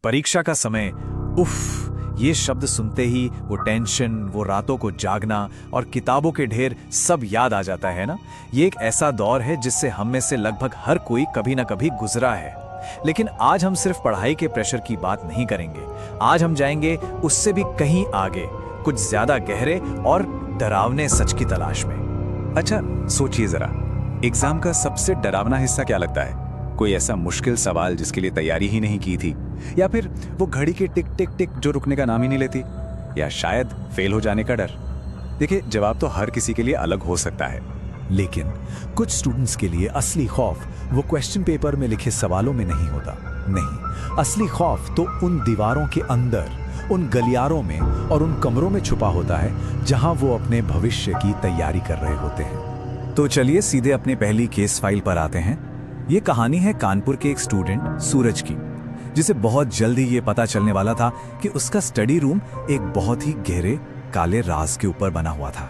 परीक्षा का समय, उफ, ये शब्द सुनते ही वो टेंशन, वो रातों को जागना और किताबों के ढेर सब याद आ जाता है ना। ये एक ऐसा दौर है जिससे हम में से लगभग हर कोई कभी ना कभी गुजरा है। लेकिन आज हम सिर्फ पढ़ाई के प्रेशर की बात नहीं करेंगे। आज हम जाएंगे उससे भी कहीं आगे, कुछ ज्यादा गहरे और डरावने सच की तलाश में। अच्छा सोचिए जरा, एग्जाम का सबसे डरावना हिस्सा क्या लगता है? कोई ऐसा मुश्किल सवाल जिसके लिए तैयारी ही नहीं की थी, या फिर वो घड़ी की टिक टिक टिक जो रुकने का नाम ही नहीं लेती, या शायद फेल हो जाने का डर? देखिए, जवाब तो हर किसी के लिए अलग हो सकता है, लेकिन कुछ स्टूडेंट्स के लिए असली खौफ वो क्वेश्चन पेपर में लिखे सवालों में नहीं होता। नहीं, असली खौफ तो उन दीवारों के अंदर, उन गलियारों में और उन कमरों में छुपा होता है जहां वो अपने भविष्य की तैयारी कर रहे होते हैं। तो चलिए सीधे अपनी पहली केस फाइल पर आते हैं। ये कहानी है कानपुर के एक स्टूडेंट सूरज की, जिसे बहुत जल्दी ये पता चलने वाला था कि उसका स्टडी रूम एक बहुत ही गहरे काले राज के ऊपर बना हुआ था।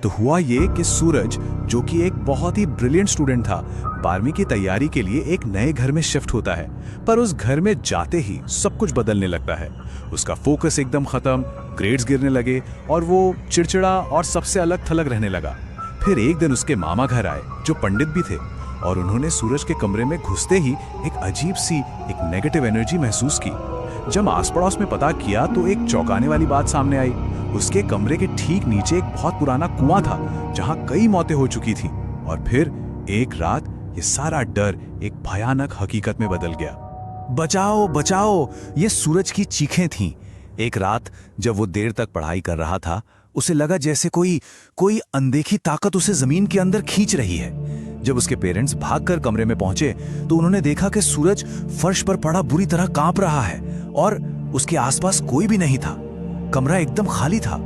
तो हुआ ये कि सूरज, जो कि एक बहुत ही ब्रिलियंट स्टूडेंट था, 12वीं की तैयारी के लिए एक नए घर में शिफ्ट होता है। पर उस घर में जाते ही सब कुछ बदलने लगता है। उसका फोकस एकदम खत्म, ग्रेड्स गिरने लगे और वो चिड़चिड़ा और सबसे अलग थलग रहने लगा। फिर एक दिन उसके मामा घर आए, जो पंडित भी थे, और उन्होंने सूरज के कमरे में घुसते ही एक अजीब सी, एक नेगेटिव एनर्जी महसूस की। जब आस पड़ोस में पता किया तो एक चौंकाने वाली बात सामने आई। उसके कमरे के ठीक नीचे एक बहुत पुराना कुआं था, जहां कई मौतें हो चुकी थी। और फिर एक रात ये सारा डर एक भयानक हकीकत में बदल गया। बचाओ बचाओ, ये सूरज की चीखें थीं। एक रात जब वो देर तक पढ़ाई कर रहा था, उसे लगा जैसे कोई अनदेखी ताकत उसे जमीन के अंदर खींच रही है। जब उसके पेरेंट्स भागकर कमरे में पहुंचे तो उन्होंने देखा कि सूरज फर्श पर पड़ा बुरी तरह कांप रहा है और उसके आसपास कोई भी नहीं था। कमरा एकदम खाली था।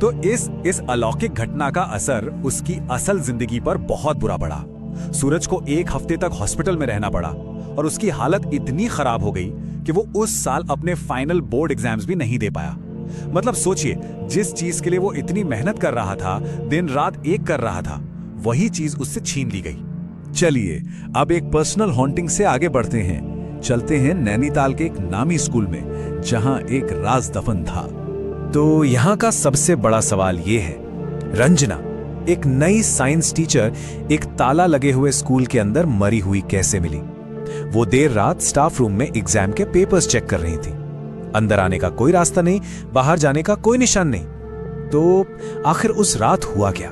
तो इस अलौकिक घटना का असर उसकी असल जिंदगी पर बहुत बुरा पड़ा। सूरज को एक हफ्ते तक हॉस्पिटल में रहना पड़ा और उसकी हालत इतनी खराब हो गई कि वो उस साल अपने फाइनल बोर्ड एग्जाम्स भी नहीं दे पाया। मतलब सोचिए, जिस चीज के लिए वो इतनी मेहनत कर रहा था, दिन रात एक कर रहा था, वही चीज उससे छीन ली गई। चलिए अब एक पर्सनल हॉन्टिंग से आगे बढ़ते हैं। चलते हैं नैनीताल के एक नामी स्कूल में, जहां एक राज दफन था। तो यहाँ का सबसे बड़ा सवाल ये है, रंजना, एक नई साइंस टीचर, एक ताला लगे हुए स्कूल के अंदर मरी हुई कैसे मिली? वो देर रात स्टाफ रूम में एग्जाम के पेपर्स चेक कर रही थी। अंदर आने का कोई रास्ता नहीं, बाहर जाने का कोई निशान नहीं। तो आखिर उस रात हुआ क्या?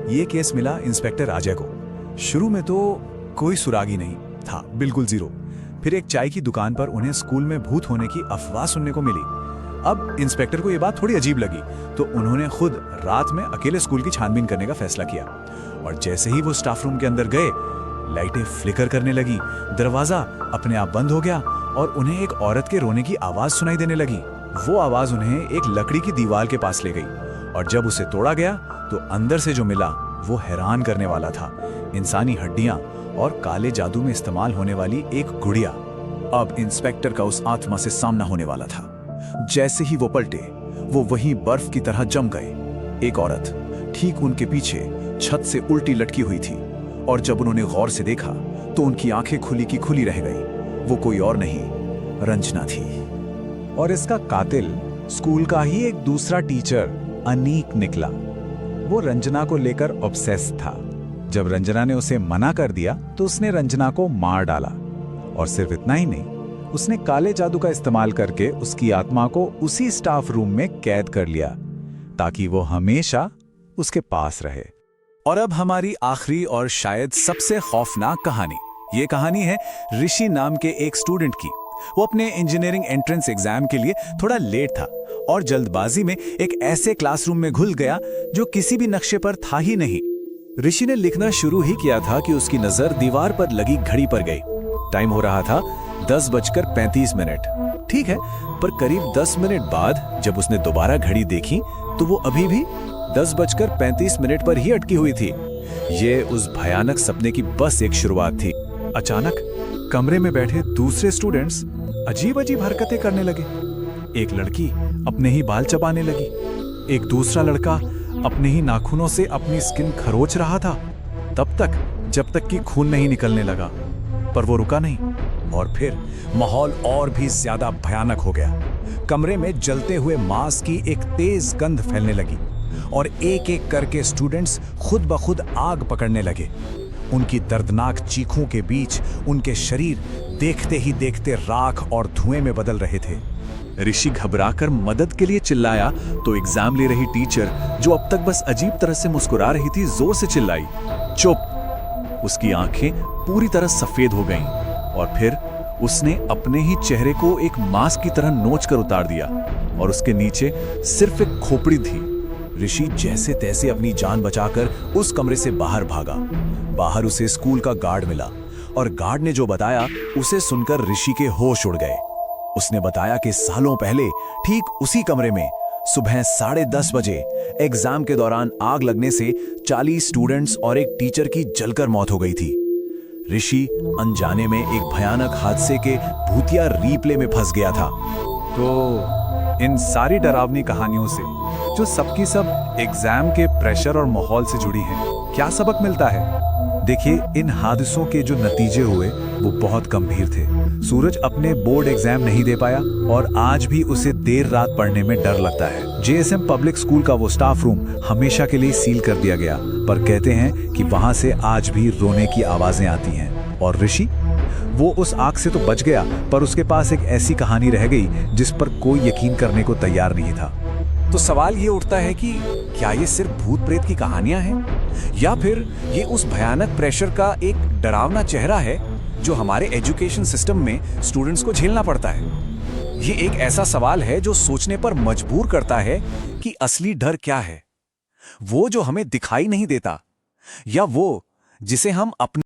ये केस मिला इंस्पेक्टर अजय को। शुरू में तो कोई सुरागी नहीं था, बिल्कुल जीरो। फिर एक चाय की दुकान पर उन्हें स्कूल में भूत होने की अफवाह सुनने को मिली। अब इंस्पेक्टर को यह बात थोड़ी अजीब लगी, तो उन्होंने खुद रात में अकेले स्कूल की छानबीन करने का फैसला किया। और जैसे ही वो स्टाफ रूम के अंदर गए, लाइटें फ्लिकर करने लगी, दरवाजा अपने आप बंद हो गया और उन्हें एक औरत के रोने की आवाज सुनाई देने लगी। वो आवाज उन्हें एक लकड़ी की दीवार के पास ले गई और जब उसे तोड़ा गया तो अंदर से जो मिला वो हैरान करने वाला था। इंसानी हड्डियां और काले जादू में इस्तेमाल होने वाली एक गुड़िया। अब इंस्पेक्टर का उस आत्मा से सामना होने वाला था। जैसे ही वो पलटे, वो वहीं बर्फ की तरह जम गए। एक औरत ठीक उनके पीछे छत से उल्टी लटकी हुई थी और जब उन्होंने गौर से देखा तो उनकी आंखें खुली की खुली रह गई। वो कोई और नहीं, रंजना थी। और इसका कातिल स्कूल का ही एक दूसरा टीचर अनीक निकला। वो रंजना को लेकर ऑब्सेस था। जब रंजना ने उसे मना कर दिया तो उसने रंजना को मार डाला। और सिर्फ इतना ही नहीं, उसने काले जादू का इस्तेमाल करके उसकी आत्मा को उसी स्टाफ रूम में कैद कर लिया ताकि वो हमेशा उसके पास रहे। और अब हमारी आखिरी और शायद सबसे खौफनाक कहानी। ये कहानी है ऋषि नाम के एक स्टूडेंट की। वो अपने इंजीनियरिंग एंट्रेंस एग्जाम के लिए थोड़ा लेट था और जल्दबाजी में एक ऐसे क्लासरूम में घुल गया जो किसी भी नक्शे पर था ही नहीं। ऋषि ने लिखना शुरू ही किया था कि उसकी नजर दीवार पर लगी घड़ी पर गई। टाइम हो रहा था 10:35। ठीक है, पर करीब 10 मिनट बाद जब उसने दोबारा घड़ी देखी तो वो अभी भी 10:35 पर ही अटकी हुई थी। ये उस भयानक सपने की बस एक शुरुआत थी। अचानक कमरे में बैठे दूसरे स्टूडेंट्स अजीब अजीब हरकतें करने लगे। एक लड़की अपने ही बाल चबाने लगी। एक दूसरा लड़का अपने ही नाखूनों से अपनी स्किन खरोच रहा था, तब तक जब तक कि खून नहीं निकलने लगा। पर वो रुका नहीं, और फिर माहौल और भी ज्यादा भयानक हो गया। कमरे में जलते हुए मांस की एक तेज गंध फैलने लगी और एक एक करके स्टूडेंट्स खुद ब खुद आग पकड़ने लगे। उनकी दर्दनाक चीखों के बीच उनके शरीर देखते ही देखते राख और धुएं में बदल रहे थे। ऋषि घबराकर मदद के लिए चिल्लाया तो एग्जाम ले रही टीचर, जो अब तक बस अजीब तरह से मुस्कुरा रही थी, जोर से चिल्लाई, चुप। उसकी आंखें पूरी तरह सफेद हो गईं और फिर उसने अपने ही चेहरे को एक मास्क की तरह नोच कर उतार दिया और उसके नीचे सिर्फ एक खोपड़ी थी। ऋषि जैसे तैसे अपनी जान बचाकर उस कमरे से बाहर भागा। बाहर उसे स्कूल का गार्ड मिला और गार्ड ने जो बताया उसे सुनकर ऋषि के होश उड़ गए। उसने बताया कि सालों पहले ठीक उसी कमरे में सुबह 10:30 बजे एग्जाम के दौरान आग लगने से 40 स्टूडेंट्स और एक टीचर की जलकर मौत हो गई थी। ऋषि अनजाने में एक भयानक हादसे के भूतिया रीप्ले में फंस गया था। तो इन सारी डरावनी कहानियों से जो सबकी सब एग्जाम के प्रेशर और माहौल से जुड़ी हैं, क्या सबक मिलता है? देखिए, इन हादसों के जो नतीजे हुए वो बहुत गंभीर थे। सूरज अपने बोर्ड एग्जाम नहीं दे पाया और आज भी उसे देर रात पढ़ने में डर लगता है। जेएसएम पब्लिक स्कूल का वो स्टाफ रूम हमेशा के लिए सील कर दिया गया, पर कहते हैं कि वहां से आज भी रोने की आवाजें आती हैं। और ऋषि, वो उस आग से तो बच गया, पर उसके पास एक ऐसी कहानी रह गई जिस पर कोई यकीन करने को तैयार नहीं था। तो सवाल ये उठता है कि क्या ये सिर्फ भूत प्रेत की कहानियां हैं, या फिर ये उस भयानक प्रेशर का एक डरावना चेहरा है जो हमारे एजुकेशन सिस्टम में स्टूडेंट्स को झेलना पड़ता है? ये एक ऐसा सवाल है जो सोचने पर मजबूर करता है कि असली डर क्या है, वो जो हमें दिखाई नहीं देता, या वो जिसे हम अपने